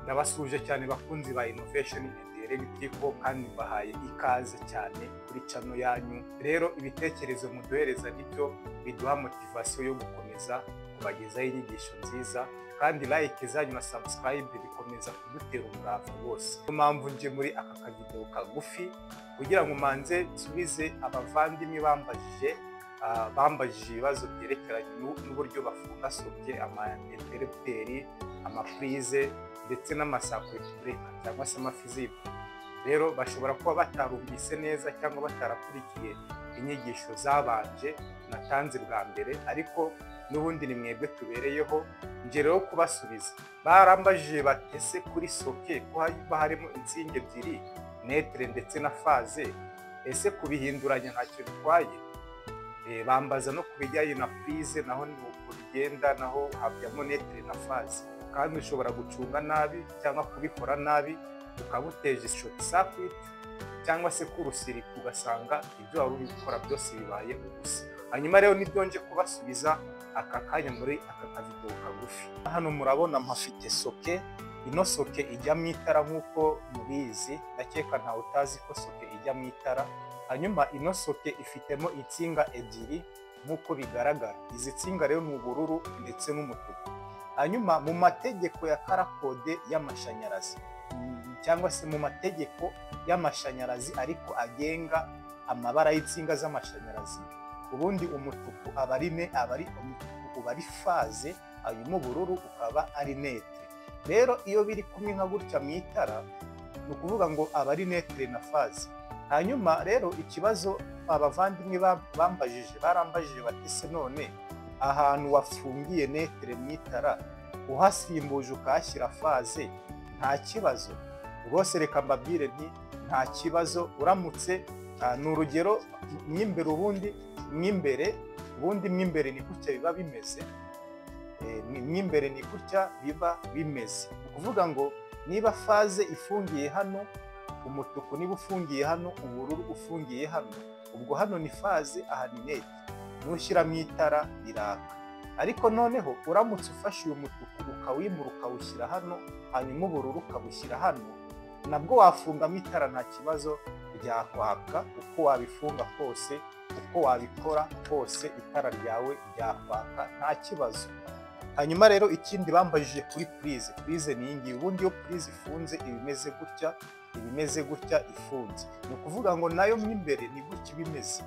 Ndabasuje cyane bakunzi ba Innovation and Electrical kandi bahaye ikaze cyane kuri channel yanyu. Rero ibitekerezo muduhereza nibyo biduha motivation yo gukomeza kubagezaho inyigisho nziza, kandi like zanyu na subscribe bikomeza kudutera umurava wose. Impamvu nje muri aka video kagufi kugira ngo manze nsubize abavandimwe bambajije ibibazo byerekeranye n'uburyo bafunga socket, ama interrupteri, ama prise ndetse n'amasakure breaker cyangwa se amafizible. Rero bashobora kuba batarumvise neza cyangwa batarakurikiye inyigisho zabanje natanze bwa mbere, ariko n'ubundi ni mwebwe tubereyeho nje rero kubasubiza. Barambajije batese kuri socket ko harimo insinga ebyiri, netre ndetse na phase, ese kubihinduranya ntacyo bitwaye? Bambaza no kubijyanye na prise, naho ni uko bigenda, naho habyamo netre na phase, kandi ushobora gucunga nabi cyangwa kubikora nabi ukabuteje short circuit cyangwa se kurusiri ugasanga ibyo wari uri gukora byose bibaye ubusa. Hanyuma rero nibyo nje kubasubiza aka kanya muri aka video kagufi. Hano murabona mpafite socket. Ino socket ijya mu itara nk'uko mubizi, ndakeka nta utazi ko socket ijya mu itara. Hanyuma ino socket ifitemo insinga ebyiri nk'uko bigaragara. Izi nsinga rero ni ubururu ndetse n'umutuku. Hanyuma mu mategeko ya karakode y'amashanyarazi cyangwa se mu mategeko y'amashanyarazi ariko agenga amabara y'insinga z'amashanyarazi, ubundi umutuku aba ari phase, hanyuma ubururu ukaba ari netre. Rero iyo biri kumwe nka gutya mu itara ni ukuvuga ngo aba ari netre na phase. Hanyuma rero ikibazo abavandimwe barambajije batese none ahantu wafungiye netre mu itara uhasimbuje ukahashyira phase nta kibazo? Rwose reka mbabwire nti nta kibazo. Uramutse ni urugero mwimbere ni gutya biba bimeze, mwimbere ni gutya biba bimeze. Ukuvuga ngo niba phase ifungiye hano, umutuku niba ufungiye hano, ubururu ufungiye hano, ubwo hano ni phase, aha ni netre. Nushyira mu itara biraka. Ariko noneho uramutse ufashe uyu mutuku ukawimura ukawushyira hano, hanyuma ubururu ukabushyira hano, nabwo wafungamo itara nta kibazo ryakwaka. Uko wabifunga kose, uko wabikora kose, itara ryawe ryakwaka nta kibazo. Hanyuma rero ikindi bambajije kuri prise ni iyi. Ubundi iyo prise ifunze ibimeze gutya ifunze, ni ukuvuga ngo nayo mwimbere ni gutya bimeze,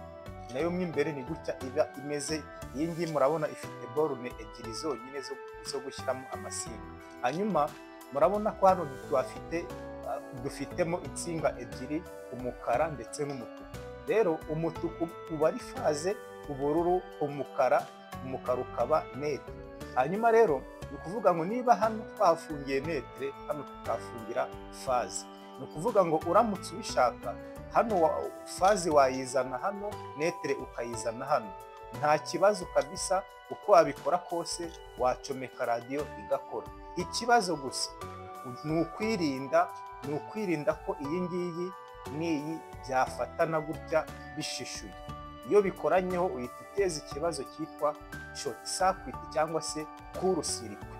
nayo mwimbere ni gutya iba imeze. Iyi ngiyi murabona ifite borune ebyiri zonyine zo gushyiramo amasinga. Hanyuma murabona ko hano dufitemo insinga ebyiri, umukara ndetse n'umutuku. Rero umutuku uba ari phase, ubururu umukara ukaba netre. Hanyuma rero ni ukuvuga ngo niba hano twafungiye netre, hano tukafungira phase, ni ukuvuga ngo uramutse ubishaka hano phase wayizana hano, netre ukayizana hano, nta kibazo kabisa. Uko wabikora kose wacomeka radio igakora. Ikibazo gusa ni ukwirinda ko iyi ngiyi n'iyi byafatana gutya bishishuye. Iyo bikoranyeho uhita uteza ikibazo cyitwa short circuit cyangwa se kurusirikwe.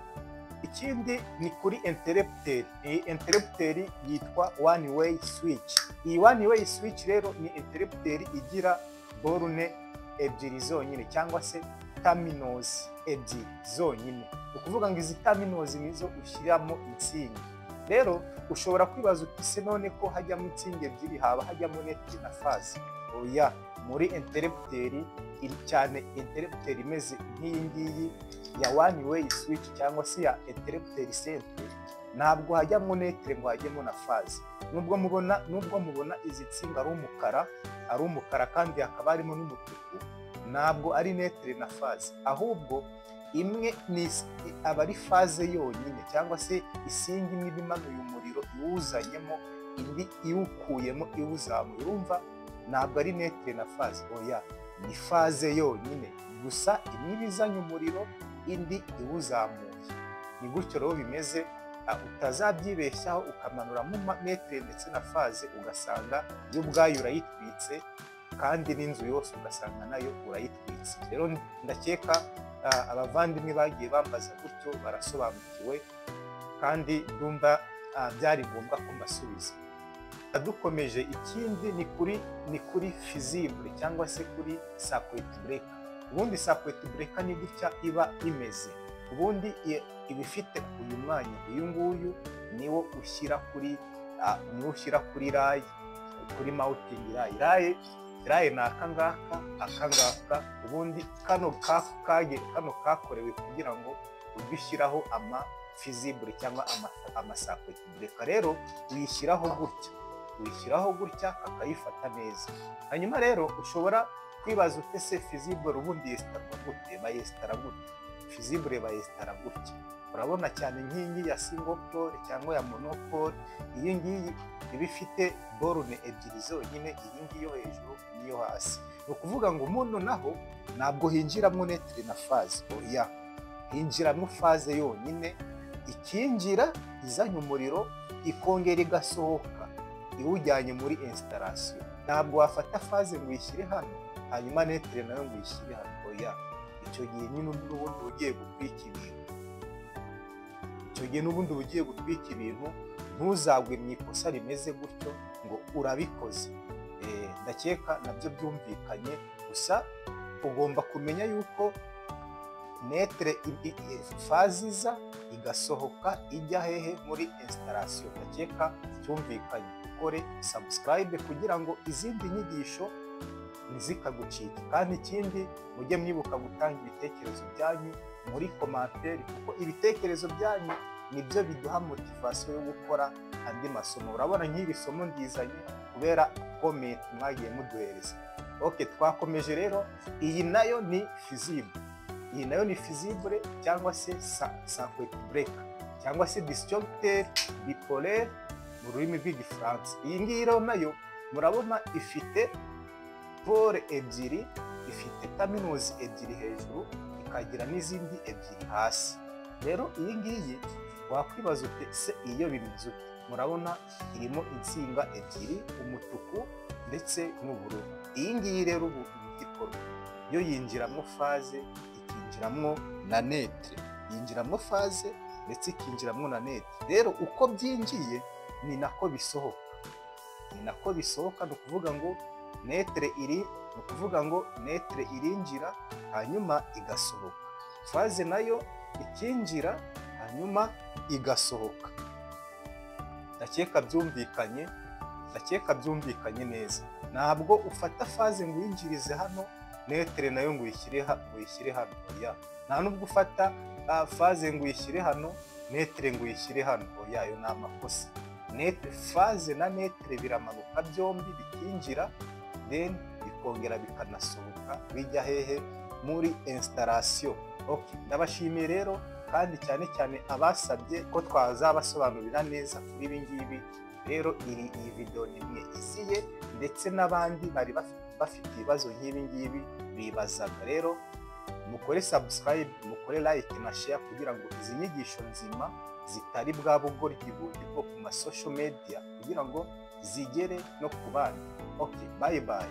Ikindi ni kuri interrupter. Iyi interrupter yitwa one way switch. Iyi one way switch rero ni interrupter igira borune ebyiri zonyine cyangwa se terminals ebyiri zonyine. Ukuvuga ngo izi terminals nizo ushyiramo insinga. Rero ushobora kwibaza uti se none ko hajyamo insinga ebyiri haba hajyamo netre na phase? Oya, muri interrupter cyane interrupter imeze nk'iyi ngiyi ya one way switch cyangwa se ya interrupter simple, ntabwo hajyamo netre ngo hajyemo na phase. Nubwo mubona izi nsinga ari umukara kandi hakaba harimo n'umutuku, ntabwo ari netre na phase, ahubwo imwe ni aba ari phase yonyine, cyangwa se isinga imwe imanuye umuriro iwuzanyemo, indi iwukuyemo iwuzamuye. Urumva ntabwo ari netre na phase, oya ni phase yonyine gusa, imwe ibizanye umuriro indi iwuzamuye. Ni gutyo rero bimeze. Utazabyibeshyaho ukamanuramo netre ndetse na phase ugasanga yo ubwayo urayitwitse, kandi n'inzu yose ugasanga nayo urayitwitse. Rero ndakeka abavandimwe bagiye bambaza gutyo barasobanukiwe, kandi ndumva byari ngombwa ko mbasubiza. Dukomeje, ikindi ni kuri fusible cyangwa se kuri circuit breaker. Ubundi circuit breaker ni gutya iba imeze. Ubundi iba ifite uyu mwanya, uyu nguyu niwo ushyira kuri rayi, kuri mounting rayi. Rayi ni aka ngaka. Ubundi kano kakorewe kugira ngo ujye ushyiraho ama fusible cyangwa ama circuit breaker. Rero uyishyiraho gutya kakayifata neza. Hanyuma rero ushobora kwibaza ute se fusible ubundi yesitarwa gute? Bayesitara gute? Fusible bayesitara gutya. Urabona cyane nk'ingi ya single pole cyangwa ya monopole, iyi ngiyi iba ifite borune ebyiri zonyine, iyi ngiyi yo hejuru n'iyo hasi. Ni ukuvuga ngo muno naho ntabwo hinjiramo netre na faze, oya, hinjiramo faze yonyine. Ikinjira izanye umuriro, ikongera igasohoka iwujyanye muri installation. Ntabwo wafata faze ngo uyishyire hano hanyuma netre nayo ngo uyishyire hano, oya. Icyo gihe nyine n'ubundi ugiye gutwika ibintu, ntuzagwe mu ikosa rimeze gutyo ngo urabikoze. Ndakeka nabyo byumvikanye. Gusa ugomba kumenya yuko netre faze iza igasohoka ijya hehe muri installation. Ndakeka cyumvikanye. Ukore subscribe kugira ngo izindi nyigisho ntizikagucike, kandi ikindi mujye mwibuka gutanga ibitekerezo byanyu muri commentaire, kuko ibitekerezo byanyu nibyo biduha motivation yo gukora andi masomo. Urabona nk'iri somo ndizanye kubera comment mwagiye muduhereza. Okay, twakomeje rero. Iyi nayo ni fusible cyangwa se circuit breaker cyangwa se disjoncteur bipolaire mu rurimi rw'igifaransa. Iyi ngiyi rero nayo murabona ifite pole ebyiri, ifite terminals ebyiri hejuru, ikagira n'izindi ebyiri hasi. Rero iyi ngiyi wakwibaza ute se iyo bimeze ute? Murabona irimo insinga ebyiri, umutuku ndetse n'ubururu. Iyi ngiyi rero ubu igikorwa yo yinjiramo faze, ikinjiramo na netre, yinjiramo faze ndetse ikinjiramo na netre. Rero uko byinjiye ni nako bisohoka. Ni ukuvuga ngo netre irinjira hanyuma igasohoka, faze nayo ikinjira hanyuma igasohoka. Ndakeka byumvikanye neza. Ntabwo ufata faze ngo uyinjirize hano, netre nayo ngo uyishyire hano, oya. Nta nubwo ufata faze ngo uyishyire hano, netre ngo uyishyire hano, oya. Ayo ni amakosa. Faze na netre biramanuka byombi, bikinjira then bikongera bikanasohoka bijya hehe muri installation. Okay, ndabashimiye rero, kandi cyane abasabye ko twazabasobanurira neza kuri ibi ngibi. Rero iyi video nimwe iziye, ndetse n'abandi bari bafite ibibazo nk'ibi ngibi bibazaga. Rero mukore subscribe, mukore like na share kugira ngo izi nyigisho nzima zitari bwa bugoryi bundi bwo ku social media kugira ngo zigere no ku bandi. Okay, bye bye.